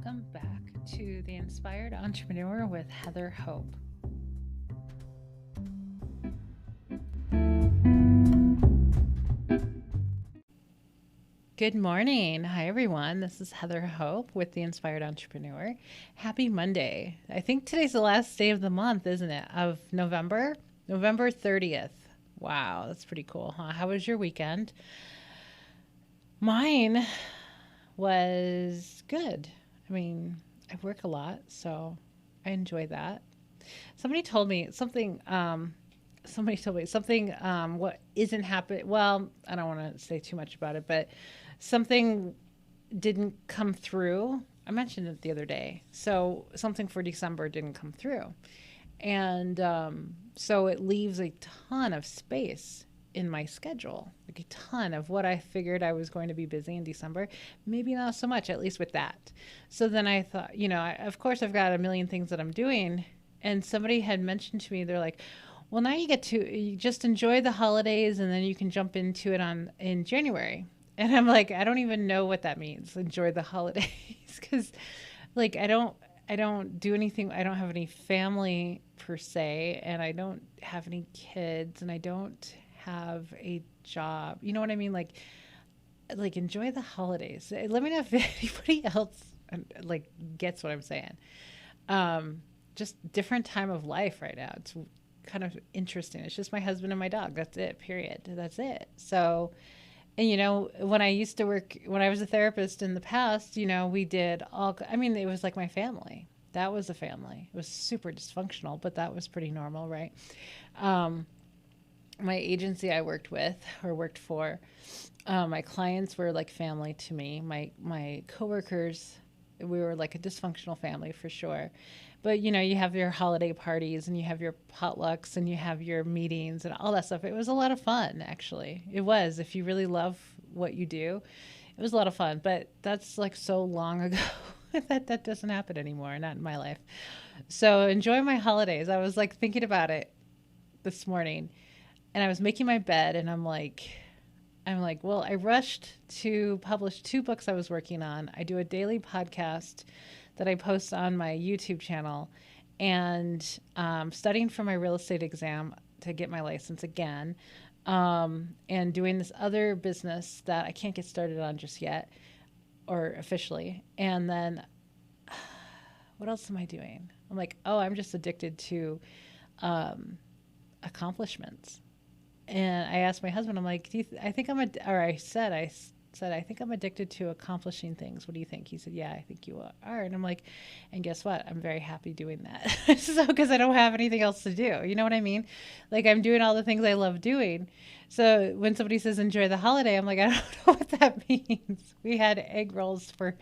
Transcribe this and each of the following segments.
Welcome back to The Inspired Entrepreneur with Heather Hope. Good morning. Hi, everyone. This is Heather Hope with The Inspired Entrepreneur. Happy Monday. I think today's the last day of the month, isn't it? Of November? November 30th. Wow, that's pretty cool, huh? How was your weekend? Mine was good. I mean, I work a lot, so I enjoy that. Somebody told me something. What isn't happening? Well, I don't want to say too much about it, but something didn't come through. I mentioned it the other day. So something for December didn't come through, and so it leaves a ton of space in my schedule, like a ton of what I figured I was going to be busy in December. Maybe not so much, at least with that. So then I thought, of course I've got a million things that I'm doing. And somebody had mentioned to me, they're like, well, now you just enjoy the holidays and then you can jump into it in January. And I'm like, I don't even know what that means. Enjoy the holidays. Cause like, I don't do anything. I don't have any family per se, and I don't have any kids, and I don't have a job. You know what I mean? Like enjoy the holidays. Let me know if anybody else like gets what I'm saying. Just different time of life right now. It's kind of interesting. It's just my husband and my dog. That's it. Period. That's it. So, and when I used to work, when I was a therapist in the past, we did it was like my family. That was a family. It was super dysfunctional, but that was pretty normal, right? My agency I worked for, my clients were like family to me. My coworkers, we were like a dysfunctional family for sure. But you have your holiday parties and you have your potlucks and you have your meetings and all that stuff. It was a lot of fun, actually. It was. If you really love what you do, it was a lot of fun. But that's like so long ago that doesn't happen anymore, not in my life. So enjoy my holidays. I was like thinking about it this morning, and I was making my bed, and I'm like, well, I rushed to publish 2 books I was working on. I do a daily podcast that I post on my YouTube channel, and studying for my real estate exam to get my license again, and doing this other business that I can't get started on just yet or officially. And then what else am I doing? I'm like, oh, I'm just addicted to accomplishments. And I asked my husband, I'm like, I think I think I'm addicted to accomplishing things. What do you think? He said, yeah, I think you are. And I'm like, and guess what? I'm very happy doing that. So, because I don't have anything else to do. You know what I mean? Like, I'm doing all the things I love doing. So when somebody says enjoy the holiday, I'm like, I don't know what that means. We had egg rolls for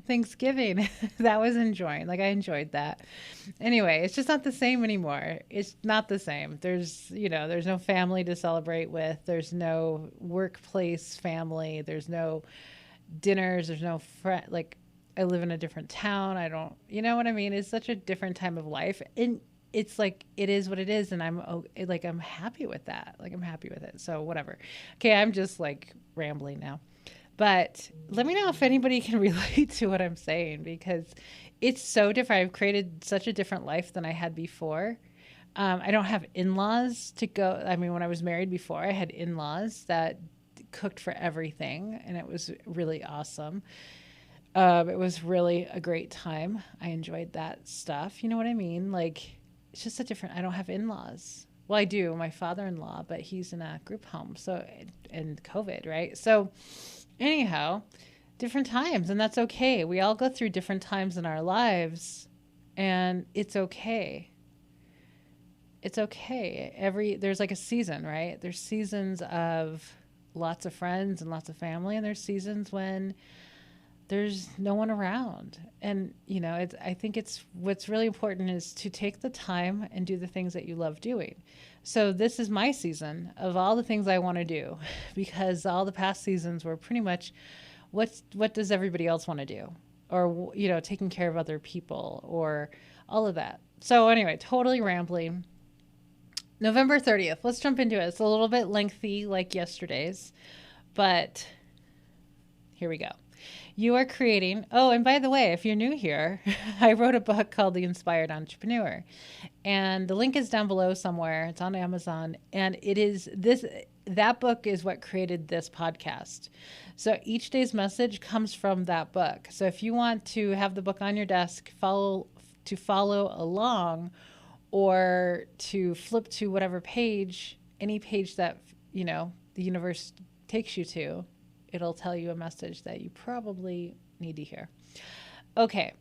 Thanksgiving. That was enjoying. Like, I enjoyed that. Anyway, it's just not the same anymore. It's not the same. There's no family to celebrate with. There's no workplace family. There's no dinners. There's no friend. Like, I live in a different town. I don't, you know what I mean? It's such a different time of life. And it's like, it is what it is. And I'm happy with that. Like, I'm happy with it. So whatever. Okay. I'm just like rambling now, but let me know if anybody can relate to what I'm saying, because it's so different. I've created such a different life than I had before. I don't have in-laws to go. I mean, when I was married before, I had in-laws that cooked for everything, and it was really awesome. It was really a great time. I enjoyed that stuff. You know what I mean? Like, it's just I don't have in-laws. Well, I do, my father-in-law, but he's in a group home. So, and COVID, right? So anyhow, different times, and that's okay. We all go through different times in our lives, and it's okay. It's okay. There's like a season, right? There's seasons of lots of friends and lots of family, and there's seasons when there's no one around. And I think what's really important is to take the time and do the things that you love doing. So this is my season of all the things I want to do, because all the past seasons were pretty much what does everybody else want to do, or taking care of other people, or all of that. So anyway, totally rambling. November 30th, let's jump into it. It's a little bit lengthy like yesterday's, but here we go. You are creating. Oh, and by the way, if you're new here, I wrote a book called The Inspired Entrepreneur. And the link is down below somewhere. It's on Amazon. And it is this, that book is what created this podcast. So each day's message comes from that book. So if you want to have the book on your desk, follow along, or to flip to whatever page, any page that, the universe takes you to, it'll tell you a message that you probably need to hear. Okay.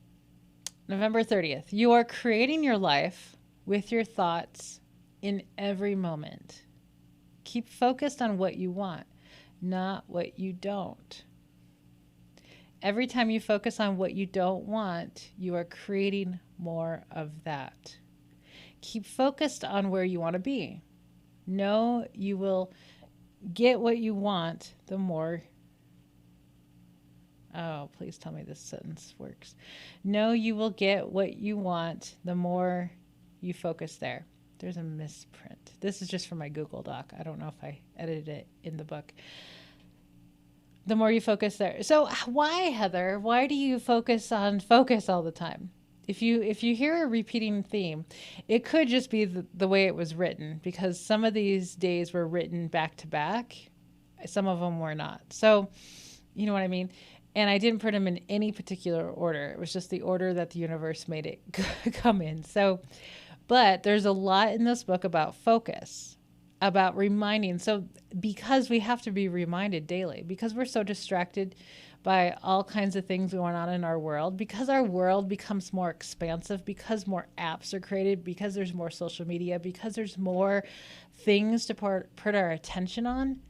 November 30th. You are creating your life with your thoughts in every moment. Keep focused on what you want, not what you don't. Every time you focus on what you don't want, you are creating more of that. Keep focused on where you want to be. Know you will get what you want the more. Oh, please tell me this sentence works. Know you will get what you want the more you focus there. There's a misprint. This is just from my Google Doc. I don't know if I edited it in the book. The more you focus there. So why, Heather? Why do you focus on focus all the time? If you hear a repeating theme, it could just be the way it was written, because some of these days were written back to back. Some of them were not. So, you know what I mean? And I didn't put them in any particular order. It was just the order that the universe made it come in. So, but there's a lot in this book about focus, about reminding. So because we have to be reminded daily, because we're so distracted by all kinds of things going on in our world, because our world becomes more expansive, because more apps are created, because there's more social media, because there's more things to put our attention on,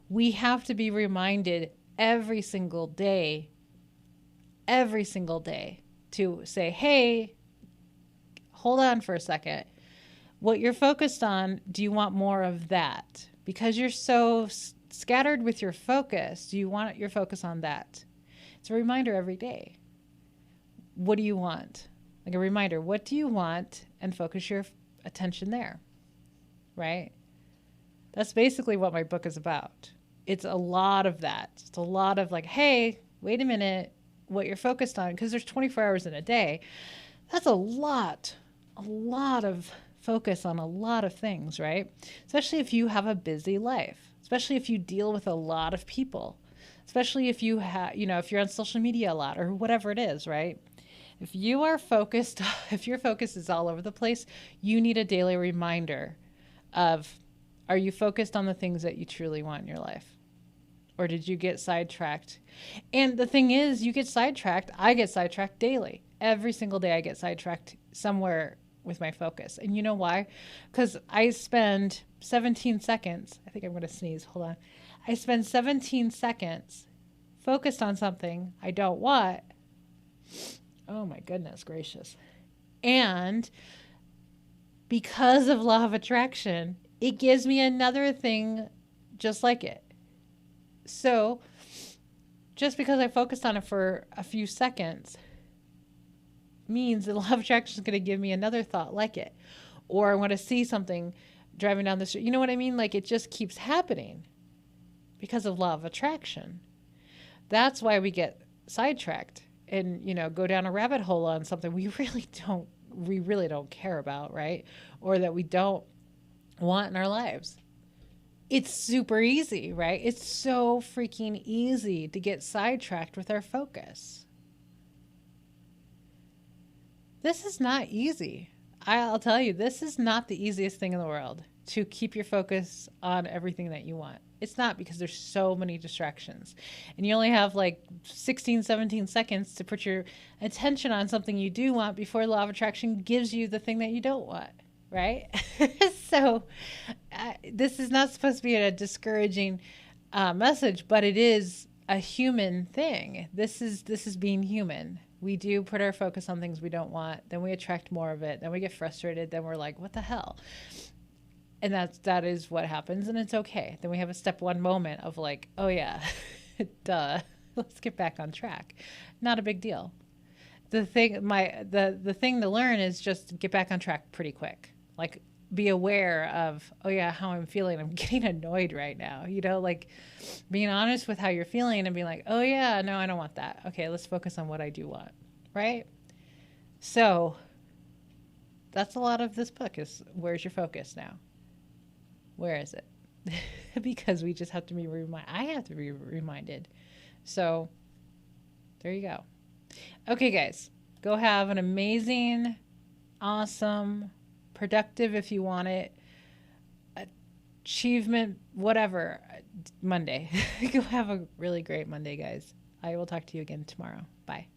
we have to be reminded every single day to say, hey, hold on for a second. What you're focused on, do you want more of that? Because you're so scattered with your focus, do you want your focus on that? It's a reminder every day. What do you want? Like a reminder, what do you want? And focus your attention there, right? That's basically what my book is about. It's a lot of that. It's a lot of like, hey, wait a minute, what you're focused on, because there's 24 hours in a day. That's a lot of focus on a lot of things, right? Especially if you have a busy life, especially if you deal with a lot of people, especially if you have, if you're on social media a lot or whatever it is, right? If you are focused, if your focus is all over the place, you need a daily reminder of, are you focused on the things that you truly want in your life? Or did you get sidetracked? And the thing is, you get sidetracked. I get sidetracked daily. Every single day I get sidetracked somewhere with my focus. And you know why? Because I spend 17 seconds. I think I'm going to sneeze. Hold on. I spend 17 seconds focused on something I don't want. Oh my goodness gracious. And because of law of attraction, it gives me another thing just like it. So just because I focused on it for a few seconds means the law of attraction is going to give me another thought like it. Or I want to see something driving down the street. You know what I mean? Like it just keeps happening because of law of attraction. That's why we get sidetracked and, go down a rabbit hole on something we really don't care about, right? Or that we don't want in our lives. It's super easy, right? It's so freaking easy to get sidetracked with our focus. This is not easy. I'll tell you, this is not the easiest thing in the world to keep your focus on everything that you want. It's not, because there's so many distractions. And you only have like 16, 17 seconds to put your attention on something you do want before law of attraction gives you the thing that you don't want, right? So this is not supposed to be a discouraging message, but it is a human thing. This is being human. We do put our focus on things we don't want. Then we attract more of it. Then we get frustrated. Then we're like, what the hell? And that is what happens. And it's okay. Then we have a step one moment of like, oh yeah, duh, let's get back on track. Not a big deal. The thing to learn is just get back on track pretty quick. Like be aware of, oh yeah, how I'm feeling. I'm getting annoyed right now. Like being honest with how you're feeling and being like, oh yeah, no, I don't want that. Okay, let's focus on what I do want. Right? So that's a lot of this book is where's your focus now? Where is it? Because we just have to be I have to be reminded. So there you go. Okay, guys, go have an amazing, awesome, productive if you want it, achievement, whatever, Monday. Go have a really great Monday, guys. I will talk to you again tomorrow. Bye.